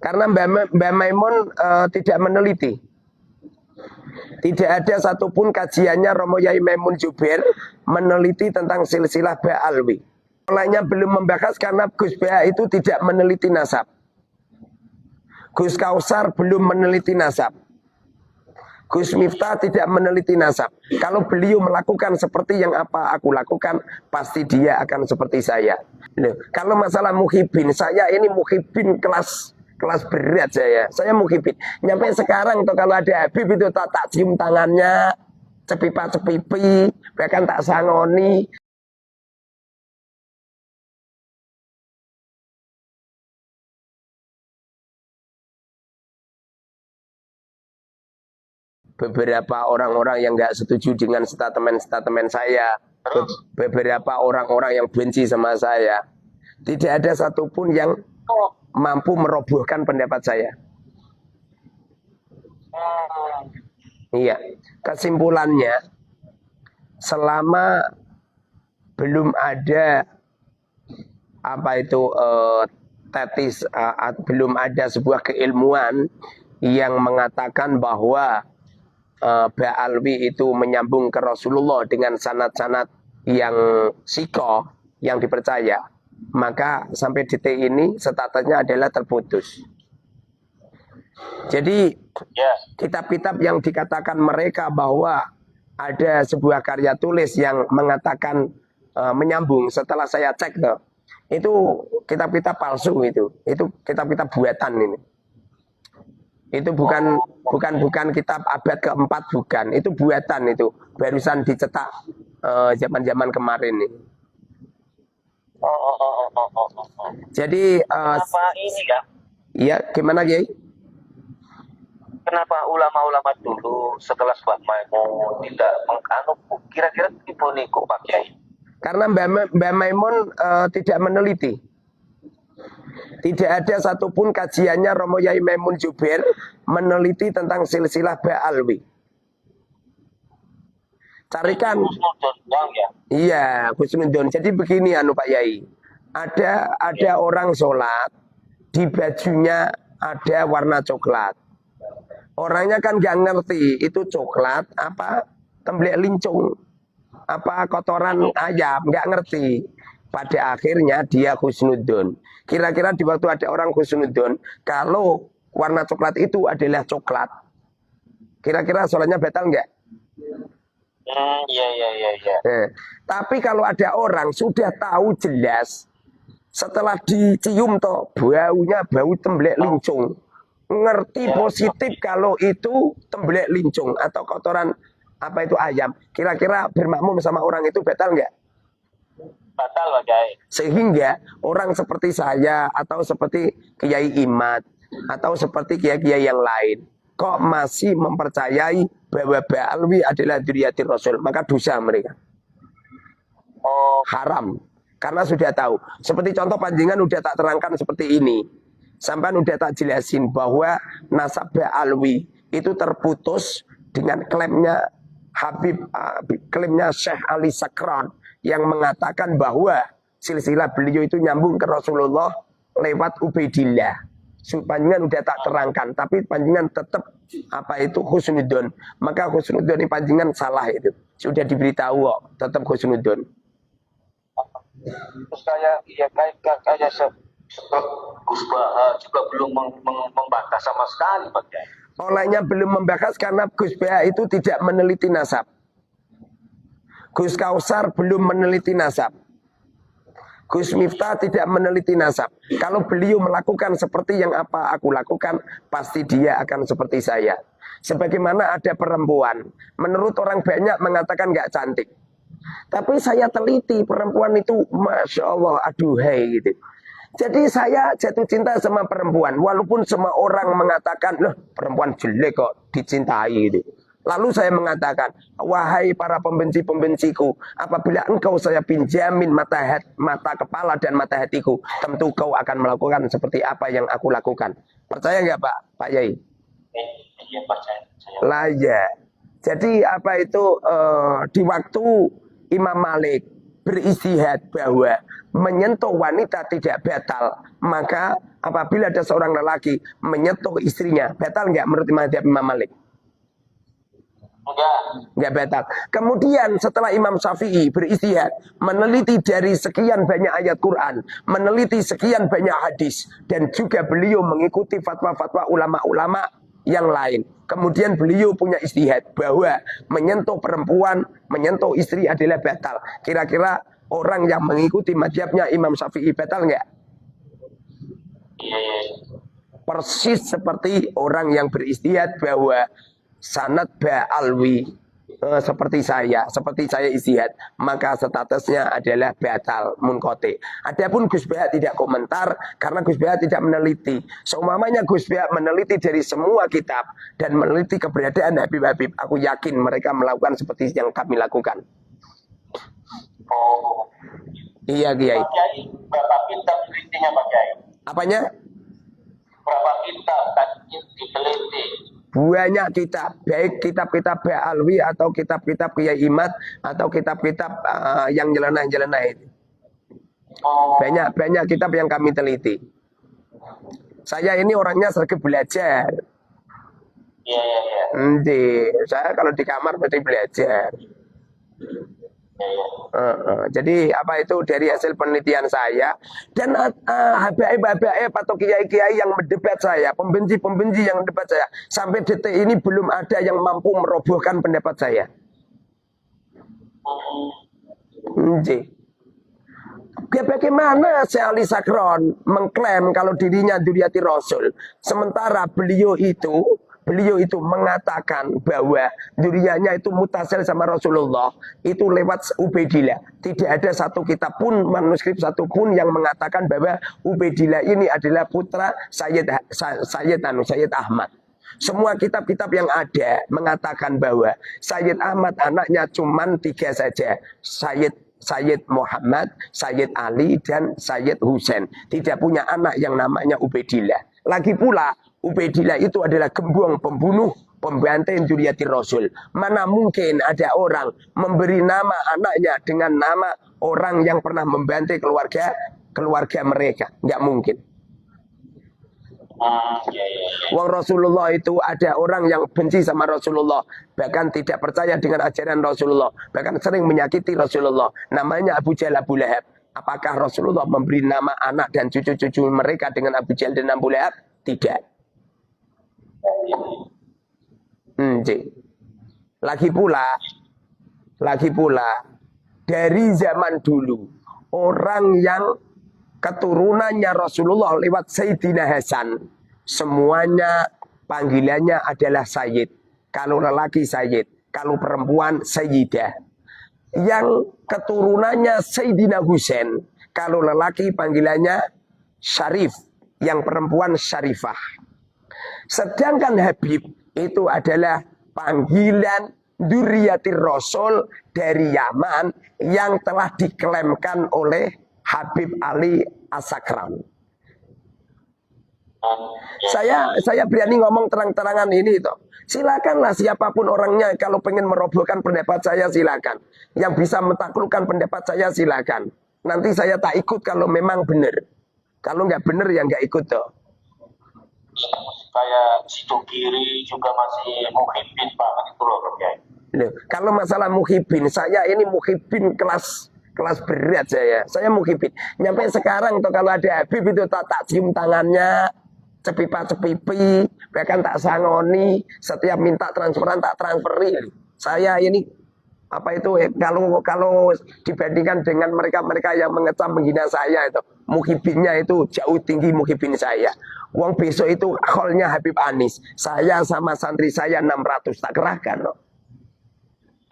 Karena Mbak Maimun tidak meneliti. Tidak ada satupun kajiannya Romo Yai Maimun Zubair meneliti tentang silsilah Ba'alwi. Olehnya belum membahas karena Gus Bah itu tidak meneliti nasab. Gus Kausar belum meneliti nasab. Gus Miftah tidak meneliti nasab. Kalau beliau melakukan seperti yang apa aku lakukan, pasti dia akan seperti saya. Loh, kalau masalah muhibin, saya ini muhibin kelas berat saya. Saya muhibin. Nyampe sekarang tuh kalau ada Habib itu tak cium tangannya, cepipa-cepipi, bahkan tak sangoni. Beberapa orang-orang yang nggak setuju dengan statement-statement saya, beberapa orang-orang yang benci sama saya, tidak ada satupun yang mampu merobohkan pendapat saya. Iya, kesimpulannya, selama belum ada belum ada sebuah keilmuan yang mengatakan bahwa Ba'alwi itu menyambung ke Rasulullah dengan sanad-sanad yang sikoh, yang dipercaya, maka sampai detik ini statusnya adalah terputus. Jadi kitab-kitab yang dikatakan mereka bahwa ada sebuah karya tulis yang mengatakan menyambung, setelah saya cek tuh, itu kitab-kitab palsu, itu kitab-kitab buatan ini. Itu bukan kitab abad keempat, bukan. Itu buatan, itu barusan dicetak zaman-zaman kemarin ini. Jadi kenapa ini ya? Iya, gimana Kiai? Kenapa ulama-ulama dulu setelah Mbah Maimun tidak menganut kira-kira tipe niku Pak Kiai? Karena Mbah Maimun tidak meneliti. Tidak ada satupun kajiannya Romo Yai Maimun Zubair meneliti tentang silsilah Ba'alwi. Carikan. Ya? Iya, Husnudon. Jadi begini Pak Yai. Ada orang sholat, di bajunya ada warna coklat. Orangnya kan gak ngerti itu coklat apa temblek lincung, apa kotoran ayam, gak ngerti. Pada akhirnya dia husnudon. Kira-kira di waktu ada orang husnudon, kalau warna coklat itu adalah coklat, kira-kira sholatnya batal enggak? Iya. Tapi kalau ada orang sudah tahu jelas, setelah dicium toh baunya bau temblek lincung, ngerti positif kalau itu temblek lincung atau kotoran apa itu ayam, kira-kira bermakmum sama orang itu batal enggak? Batal Pak Kiai. Sehingga orang seperti saya atau seperti Kiai Imad atau seperti kiai-kiai yang lain kok masih mempercayai bahwa Ba'alwi adalah dzurriyyatir Rasul, maka dosa mereka. Haram. Karena sudah tahu. Seperti contoh panjenengan udah tak terangkan seperti ini. Sampai udah tak jelasin bahwa nasab Ba'alwi itu terputus dengan klaimnya klaimnya Syekh Ali Sakran yang mengatakan bahwa silsilah beliau itu nyambung ke Rasulullah lewat Ubaidillah. Panjenengan udah tak terangkan, tapi panjenengan tetap husnudon. Maka husnudon ini panjenengan salah itu. Sudah diberitahu kok, tetap husnudon. Terus kayak Gus Bah juga belum membahas sama sekali Pak Kiai. Olehnya belum membahas karena Gus Bah itu tidak meneliti nasab. Gus Kausar belum meneliti nasab. Gus Miftah tidak meneliti nasab. Kalau beliau melakukan seperti yang apa aku lakukan, pasti dia akan seperti saya. Sebagaimana ada perempuan, menurut orang banyak mengatakan gak cantik. Tapi saya teliti, perempuan itu Masya Allah, aduhai gitu. Jadi saya jatuh cinta sama perempuan, walaupun semua orang mengatakan, loh perempuan jelek kok dicintai gitu. Lalu saya mengatakan, wahai para pembenci-pembenciku, apabila engkau saya pinjamin mata kepala dan mata hatiku, tentu kau akan melakukan seperti apa yang aku lakukan. Percaya nggak Pak Yai? Iya percaya. Lah ya. Jadi di waktu Imam Malik beristihad bahwa menyentuh wanita tidak batal, maka apabila ada seorang lelaki menyentuh istrinya, batal nggak menurut Imam Malik? Enggak batal. Kemudian setelah Imam Syafi'i beristihad, meneliti dari sekian banyak ayat Quran, meneliti sekian banyak hadis, dan juga beliau mengikuti fatwa-fatwa ulama-ulama yang lain. Kemudian beliau punya istihad bahwa menyentuh perempuan, menyentuh istri adalah batal. Kira-kira orang yang mengikuti mazhabnya Imam Syafi'i batal enggak? Persis seperti orang yang beristihad bahwa sanad ba'alwi, seperti saya istihad, maka statusnya adalah batal munqati. Adapun Gus Bea tidak komentar karena Gus Bea tidak meneliti. Seumpamanya Gus Bea meneliti dari semua kitab dan meneliti keberadaan Habib-Habib, aku yakin mereka melakukan seperti yang kami lakukan. Oh. Iya, Kiai. Pak Kiai, berapa kitab telitinya Pak Kiai? Apanya? Berapa kitab tadi diteliti? Banyak kitab, baik kitab-kitab Ba'alwi atau kitab-kitab Kiai Imad atau kitab-kitab yang nyeleneh-nyeleneh itu. Banyak kitab yang kami teliti. Saya ini orangnya sering belajar. Iya. Saya kalau di kamar berarti belajar. Jadi apa itu dari hasil penelitian saya dan habaib atau kiai-kiai yang mendebat saya, pembenci-pembenci yang mendebat saya, sampai detik ini belum ada yang mampu merobohkan pendapat saya. Bagaimana Syekh Ali Sakron mengklaim kalau dirinya dzurriyyati Rasul, sementara beliau itu mengatakan bahwa dzurriyyahnya itu mutasil sama Rasulullah itu lewat Ubaidillah. Tidak ada satu kitab pun, manuskrip satu pun yang mengatakan bahwa Ubaidillah ini adalah putra Sayyid Ahmad. Semua kitab-kitab yang ada mengatakan bahwa Sayyid Ahmad anaknya cuman 3 saja. Sayyid Muhammad, Sayyid Ali, dan Sayyid Husain. Tidak punya anak yang namanya Ubaidillah. Lagi pula Ubaidillah itu adalah gembong pembunuh, pembantai dzurriyyati Rasul. Mana mungkin ada orang memberi nama anaknya dengan nama orang yang pernah membantai keluarga mereka? Nggak mungkin. Wong Rasulullah itu ada orang yang benci sama Rasulullah, bahkan tidak percaya dengan ajaran Rasulullah, bahkan sering menyakiti Rasulullah. Namanya Abu Jahal, Abu Lahab. Apakah Rasulullah memberi nama anak dan cucu-cucu mereka dengan Abu Jahal dan Abu Lahab? Tidak. Lagi pula dari zaman dulu orang yang keturunannya Rasulullah lewat Sayyidina Hasan, semuanya panggilannya adalah Sayyid. Kalau lelaki Sayyid, kalau perempuan Sayyidah. Yang keturunannya Sayyidina Husain, kalau lelaki panggilannya Syarif, yang perempuan Syarifah. Sedangkan Habib itu adalah panggilan dzurriyyati Rasul dari Yaman yang telah diklaimkan oleh Habib Ali As-Sakran. Saya berani ngomong terang-terangan ini toh. Silakanlah siapapun orangnya, kalau pengen merobohkan pendapat saya silakan. Yang bisa mentaklukkan pendapat saya silakan. Nanti saya tak ikut kalau memang benar. Kalau nggak benar ya nggak ikut toh. Kayak Sidogiri juga masih muhibin banget itu loh Pak Kiai. Kalau masalah muhibin, saya ini muhibin kelas berat saya. Saya muhibin. Nyampe sekarang tuh kalau ada Habib itu tak cium tangannya, cepipa-cepipi, bahkan tak sangoni, setiap minta transferan tak transferi. Saya ini apa itu kalau dibandingkan dengan mereka yang mengecam menghina saya itu, muhibinnya itu jauh tinggi muhibin saya. Uang besok itu kholnya Habib Anis. Saya sama santri saya 600 tak kerahkan loh.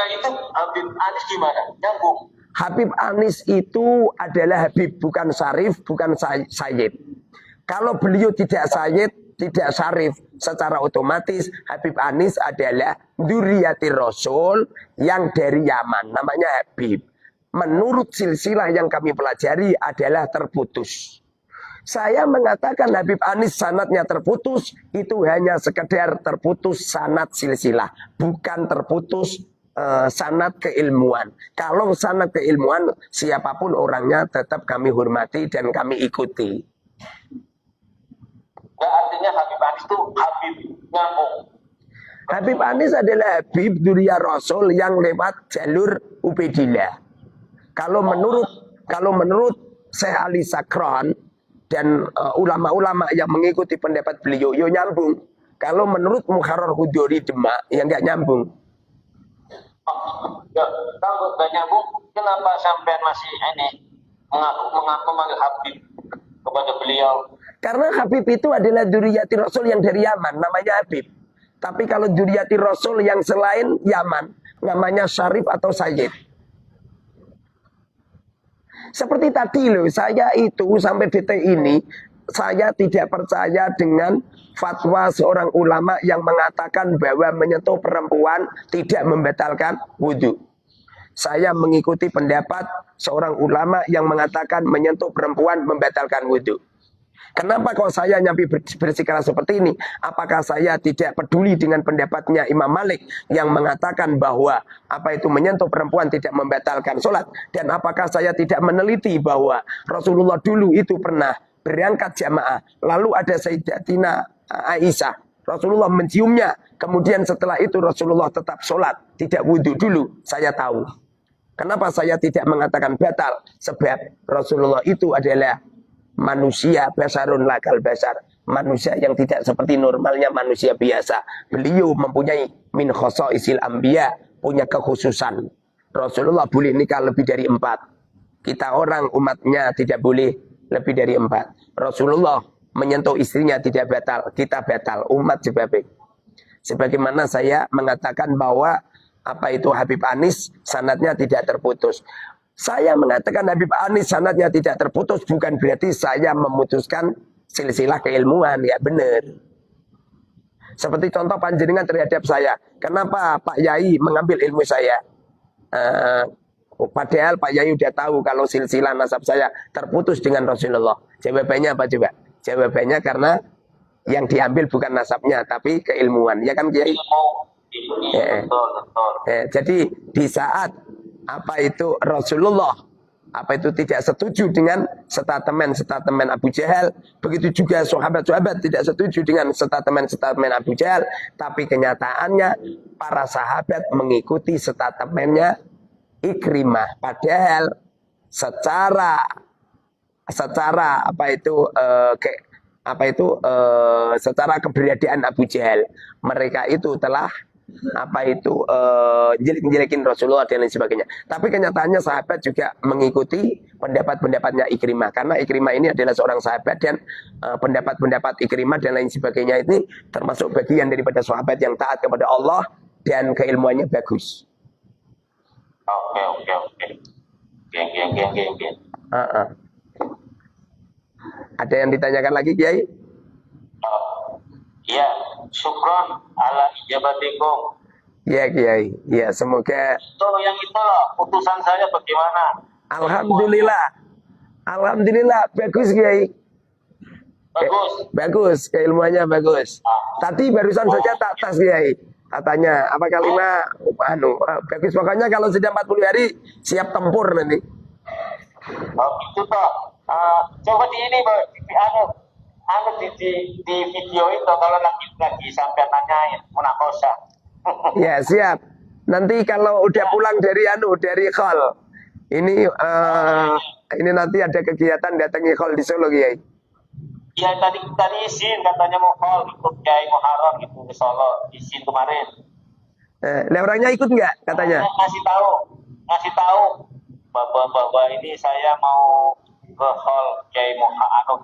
Nah itu Habib Anis gimana? Nyambung. Habib Anis itu adalah Habib, bukan Syarif, bukan Sayyid. Kalau beliau tidak Sayyid, tidak Syarif, secara otomatis Habib Anis adalah dzurriyyati Rasul yang dari Yaman, namanya Habib. Menurut silsilah yang kami pelajari adalah terputus. Saya mengatakan Habib Anis sanadnya terputus, itu hanya sekedar terputus sanad silsilah, bukan terputus sanad keilmuan. Kalau sanad keilmuan, siapapun orangnya tetap kami hormati dan kami ikuti. Nggak, artinya Habib Anis itu Habib nyambung. Habib Anis adalah Habib Dzurriyyah Rasul yang lewat jalur Ubaidillah. Kalau menurut Syekh Ali Sakran dan ulama-ulama yang mengikuti pendapat beliau, yo nyambung. Kalau menurut Mukharrar Hudori Demak, ya nggak nyambung. Ya, kalau nggak nyambung, kenapa sampai masih ini memanggil Habib kepada beliau? Karena Habib itu adalah dzurriyyati Rasul yang dari Yaman, namanya Habib. Tapi kalau dzurriyyati Rasul yang selain Yaman, namanya Syarif atau Sayyid. Seperti tadi loh, saya itu sampai detik ini, saya tidak percaya dengan fatwa seorang ulama yang mengatakan bahwa menyentuh perempuan tidak membatalkan wudhu. Saya mengikuti pendapat seorang ulama yang mengatakan menyentuh perempuan membatalkan wudhu. Kenapa kalau saya nyampe bersikeras seperti ini? Apakah saya tidak peduli dengan pendapatnya Imam Malik yang mengatakan bahwa apa itu menyentuh perempuan tidak membatalkan sholat? Dan apakah saya tidak meneliti bahwa Rasulullah dulu itu pernah berangkat jamaah, lalu ada Sayyidatina Aisyah, Rasulullah menciumnya, kemudian setelah itu Rasulullah tetap sholat, tidak wudhu dulu. Saya tahu. Kenapa saya tidak mengatakan batal? Sebab Rasulullah itu adalah manusia basarun lakal basar, manusia yang tidak seperti normalnya manusia biasa. Beliau mempunyai min khosaisil anbiya, punya kekhususan. Rasulullah boleh nikah lebih dari 4. Kita orang umatnya tidak boleh lebih dari 4. Rasulullah menyentuh istrinya tidak batal, kita batal, umat sebabnya. Sebagaimana saya mengatakan bahwa apa itu Habib Anis sanadnya tidak terputus. Saya mengatakan Habib Anis sanadnya tidak terputus bukan berarti saya memutuskan silsilah keilmuan, ya benar. Seperti contoh panjenengan terhadap saya. Kenapa Pak Yai mengambil ilmu saya? Padahal Pak Yai udah tahu kalau silsilah nasab saya terputus dengan Rasulullah. Jawabannya apa coba? Jawabannya karena yang diambil bukan nasabnya tapi keilmuan. Ya kan Kiai? Jadi di saat apa itu Rasulullah apa itu tidak setuju dengan statemen Abu Jahal, begitu juga sahabat-sahabat tidak setuju dengan statemen Abu Jahal, tapi kenyataannya para sahabat mengikuti statemennya Ikrimah, padahal secara secara keberadaan Abu Jahal mereka itu telah jelek-jelekin Rasulullah dan lain sebagainya. Tapi kenyataannya sahabat juga mengikuti pendapat-pendapatnya Ikrimah, karena Ikrimah ini adalah seorang sahabat dan pendapat-pendapat Ikrimah dan lain sebagainya ini termasuk bagian daripada sahabat yang taat kepada Allah dan keilmuannya bagus. Oke. Ada yang ditanyakan lagi, Kiai? Ya, syukron ala ijabatikum. Ya Kiai, ya semoga. Yang itu loh, putusan saya bagaimana? Alhamdulillah, bagus Kiai. Bagus, keilmuannya bagus. Tadi barusan saja tak tes Kiai. Katanya, apa kalimat, bagus. Pokoknya kalau sudah 40 hari, siap tempur nanti. Oh gitu toh. Coba di ini di video itu kalau lagi sampai nanyain munakosa. Ya siap. Nanti kalau udah pulang dari Khol, ini nanti ada kegiatan datangi Khol di Solo Kiai. Iya tadi izin katanya mau Khol ikut Kiai Muharram gitu di Solo, izin kemarin. Lah orangnya ikut nggak katanya? Ngasih tahu bahwa ini saya mau ke Khol Kiai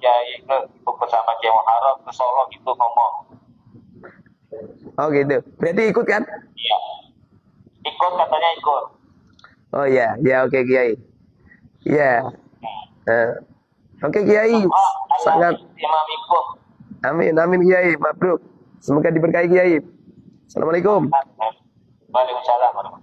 Kiai bersama Kiai Muharram ke Solo gitu ngomong. Oh gitu. Berarti ikut kan? Iya. Ikut katanya ikut. Oh ya, oke Kiai. Ya. Oke Kiai. Sangat. Amin Kiai. Mabruk. Semoga diberkahi Kiai. Assalamualaikum. Waalaikumsalam.